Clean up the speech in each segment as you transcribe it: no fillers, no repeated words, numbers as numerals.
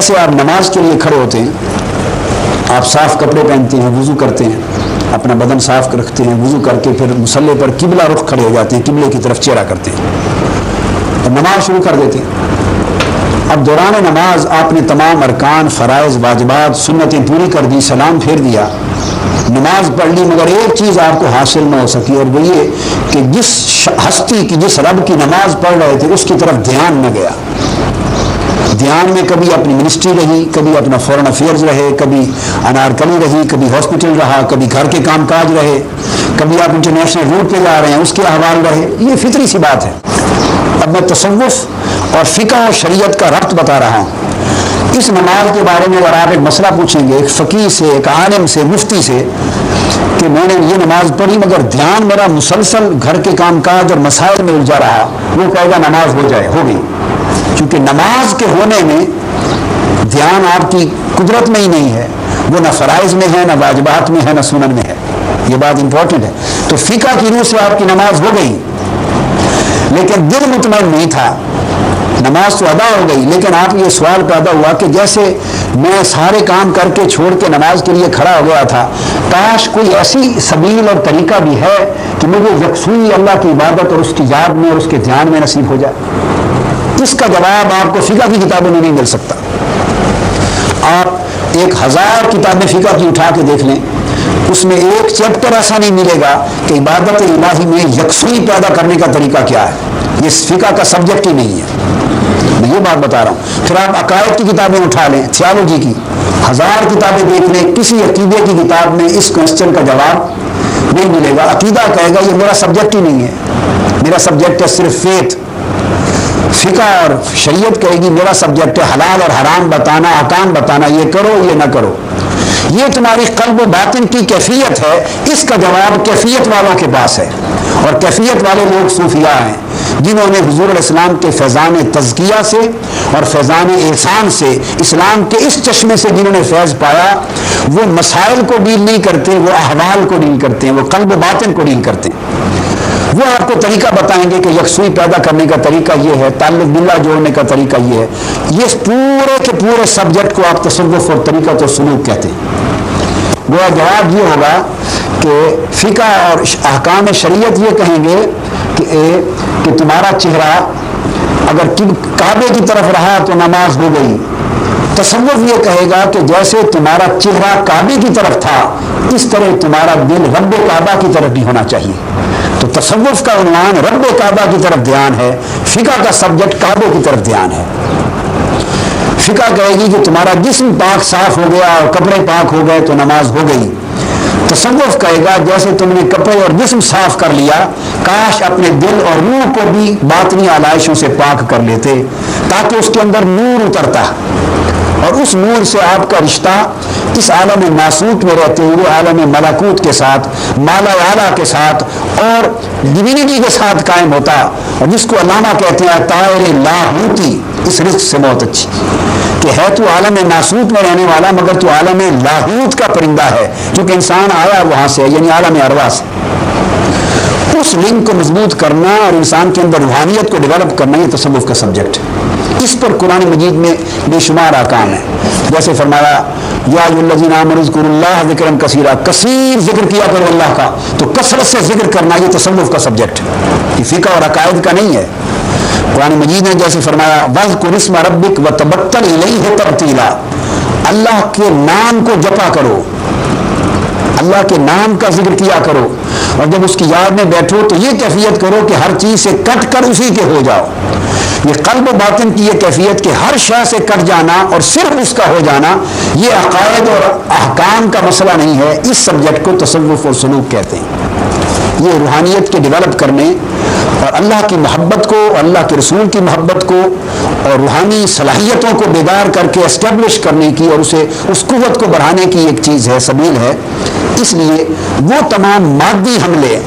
جیسے آپ نماز کے لیے کھڑے ہوتے ہیں، آپ صاف کپڑے پہنتے ہیں، وضو کرتے ہیں، اپنا بدن صاف رکھتے ہیں، وضو کر کے پھر مصلی پر قبلہ رخ کھڑے ہو جاتے ہیں، قبلے کی طرف چہرہ کرتے ہیں اور نماز شروع کر دیتے ہیں۔ اب دوران نماز آپ نے تمام ارکان، فرائض، واجبات، سنتیں پوری کر دی، سلام پھیر دیا، نماز پڑھ لی، مگر ایک چیز آپ کو حاصل نہ ہو سکی، اور وہ یہ کہ جس ہستی کی، جس رب کی نماز پڑھ رہے تھے اس کی طرف دھیان نہ گیا۔ دھیان میں کبھی اپنی منسٹری رہی، کبھی اپنا فورن افیئرز رہے، کبھی انارکلی رہی، کبھی ہاسپٹل رہا، کبھی گھر کے کام کاج رہے، کبھی آپ انٹرنیشنل روٹ پہ جا رہے ہیں اس کے احوال رہے۔ یہ فطری سی بات ہے۔ اب میں تصوف اور فقہ اور شریعت کا ربط بتا رہا ہوں۔ اس نماز کے بارے میں اگر آپ ایک مسئلہ پوچھیں گے ایک فقیہ سے، ایک عالم سے، مفتی سے، کہ میں نے یہ نماز پڑھی مگر دھیان میرا مسلسل گھر کے کام کاج اور مسائل میں الجھا رہا، وہ کہے گا نماز ہو جائے، ہو گئی، کیونکہ نماز کے ہونے میں دھیان آپ کی قدرت میں ہی نہیں ہے، وہ نہ فرائض میں ہے، نہ واجبات میں ہے، نہ سنن میں ہے۔ یہ بات امپورٹنٹ ہے۔ تو فقہ کی روح سے آپ کی نماز ہو گئی لیکن دل مطمئن نہیں تھا، نماز تو ادا ہو گئی لیکن آپ یہ سوال پیدا ہوا کہ جیسے میں سارے کام کر کے چھوڑ کے نماز کے لیے کھڑا ہو گیا تھا، کاش کوئی ایسی سبیل اور طریقہ بھی ہے کہ مجھے یکسوئی اللہ کی عبادت اور اس کی یاد میں اور اس کے دھیان میں نصیب ہو جائے۔ اس کا جواب آپ کو فقہ کی کتابوں میں نہیں مل سکتا۔ آپ 1000 کتابیں فقہ کی اٹھا کے دیکھ لیں، اس میں ایک چیپٹر ایسا نہیں ملے گا کہ عبادت الہی میں یکسوئی پیدا کرنے کا طریقہ کیا ہے۔ یہ فقہ کا سبجیکٹ ہی نہیں ہے، میں یہ بات بتا رہا ہوں۔ پھر آپ عقائد کی کتابیں اٹھا لیں، تھیالوجی کی 1000 کتابیں دیکھ لیں، کسی عقیدے کی کتاب میں اس کوسچن کا جواب نہیں ملے گا۔ عقیدہ کہے گا یہ میرا سبجیکٹ ہی نہیں ہے، میرا سبجیکٹ ہے صرف فیتھ۔ فقہ اور شریعت کہے گی میرا سبجیکٹ ہے حلال اور حرام بتانا، احکام بتانا، یہ کرو یہ نہ کرو، یہ تمہاری قلب و باطن کی کیفیت ہے۔ اس کا جواب کیفیت والوں کے پاس ہے، اور کیفیت والے لوگ صوفیاء ہیں جنہوں نے حضور علیہ السلام کے فیضان تزکیہ سے اور فیضان احسان سے، اسلام کے اس چشمے سے جنہوں نے فیض پایا، وہ مسائل کو ڈیل نہیں کرتے، وہ احوال کو ڈیل کرتے ہیں، وہ قلب و باطن کو ڈیل کرتے ہیں۔ وہ آپ کو طریقہ بتائیں گے کہ یکسوئی پیدا کرنے کا طریقہ یہ ہے، تعلق باللہ جوڑنے کا طریقہ یہ ہے۔ یہ پورے کے پورے سبجیکٹ کو آپ تصوف اور طریقہ تو سلوک کہتے ہیں۔ وہ جواب یہ ہوگا کہ فقہ اور احکام شریعت یہ کہیں گے کہ تمہارا چہرہ اگر کعبے کی طرف رہا تو نماز ہو گئی۔ تصوف یہ کہے گا کہ جیسے تمہارا چہرہ کعبے کی طرف تھا اس طرح تمہارا دل رب کعبہ کی طرف بھی ہونا چاہیے۔ تو تصوف کا عنوان رب کعبہ کی طرف دھیان ہے، فقہ کا سبجیکٹ کعبے کی طرف دھیان ہے۔ فقہ کہے گی کہ تمہارا جسم پاک صاف ہو گیا اور کپڑے پاک ہو گئے تو نماز ہو گئی۔ تصوف کہے گا جیسے تم نے کپڑے اور جسم صاف کر لیا، کاش اپنے دل اور روح کو بھی باطنی آلائشوں سے پاک کر لیتے تاکہ اس کے اندر نور اترتا، اور اس نور سے آپ کا رشتہ اس عالم ناسوت میں رہتے ہوئے عالم ملکوت کے ساتھ، مالا اعلیٰ کے ساتھ اور ڈیوینٹی کے ساتھ قائم ہوتا، اور جس کو علامہ کہتے ہیں طائر لاہوتی۔ اس رزق سے بہت اچھی کہ ہے تو عالم ناسوت میں رہنے والا مگر تو عالم لاہوت کا پرندہ ہے، کیونکہ انسان آیا وہاں سے، یعنی عالم ارواح سے۔ اس لنک کو مضبوط کرنا اور انسان کے اندر روحانیت کو ڈیولپ کرنا یہ تصوف کا سبجیکٹ ہے۔ اس پر قرآن مجید میں بے شمار احکام ہیں، جیسے فرمایا یا ایھا الذین آمنوا اذکروا اللہ ذکرا کثیرا، کثیر ذکر کیا کرو اللہ کا، تو کثرت سے ذکر کرنا یہ تصوف کا سبجیکٹ ہے، یہ فقہ اور عقائد کا نہیں ہے۔ قرآن مجید نے جیسے فرمایا وَاذْكُرِ اسْمَ رَبِّكَ وَتَبَتَّلْ إِلَيْهِ تَبْتِيلًا، اللہ کے نام کو جپا کرو، اللہ کے نام کا ذکر کیا کرو، اور جب اس کی یاد میں بیٹھو تو یہ کیفیت کرو کہ ہر چیز سے کٹ کر اسی کے ہو جاؤ۔ یہ قلب و باطن کی یہ کیفیت کہ ہر شے سے کٹ جانا اور صرف اس کا ہو جانا، یہ عقائد اور احکام کا مسئلہ نہیں ہے، اس سبجیکٹ کو تصوف اور سلوک کہتے ہیں۔ یہ روحانیت کے ڈیولپ کرنے اور اللہ کی محبت کو، اللہ کے رسول کی محبت کو اور روحانی صلاحیتوں کو بیدار کر کے اسٹیبلش کرنے کی اور اسے اس قوت کو بڑھانے کی ایک چیز ہے، سبیل ہے۔ اس لیے وہ تمام مادی حملے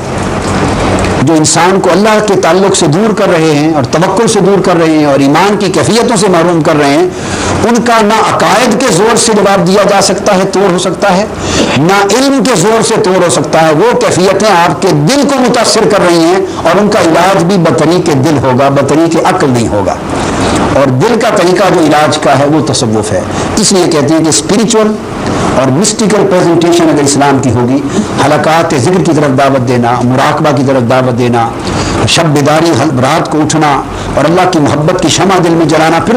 جو انسان کو اللہ کے تعلق سے دور کر رہے ہیں اور توکل سے دور کر رہے ہیں اور ایمان کی کیفیتوں سے محروم کر رہے ہیں، ان کا نہ عقائد کے زور سے جواب دیا جا سکتا ہے، توڑ ہو سکتا ہے، نہ علم کے زور سے توڑ ہو سکتا ہے۔ وہ کیفیتیں آپ کے دل کو متاثر کر رہی ہیں اور ان کا علاج بھی بطریق دل ہوگا، بطریق عقل نہیں ہوگا۔ اور دل کا طریقہ جو علاج کا ہے وہ تصوف ہے. اس لیے کہتے ہیں کہ اسپریچول اور مسٹیکل پریزنٹیشن اگر اسلام کی ہوگی، حلقات ذکر کی طرف دعوت دینا، مراقبہ کی طرف دعوت دینا، شب بیداری، رات کو اٹھنا اور اللہ کی محبت کی شمع دل میں جلانا، پھر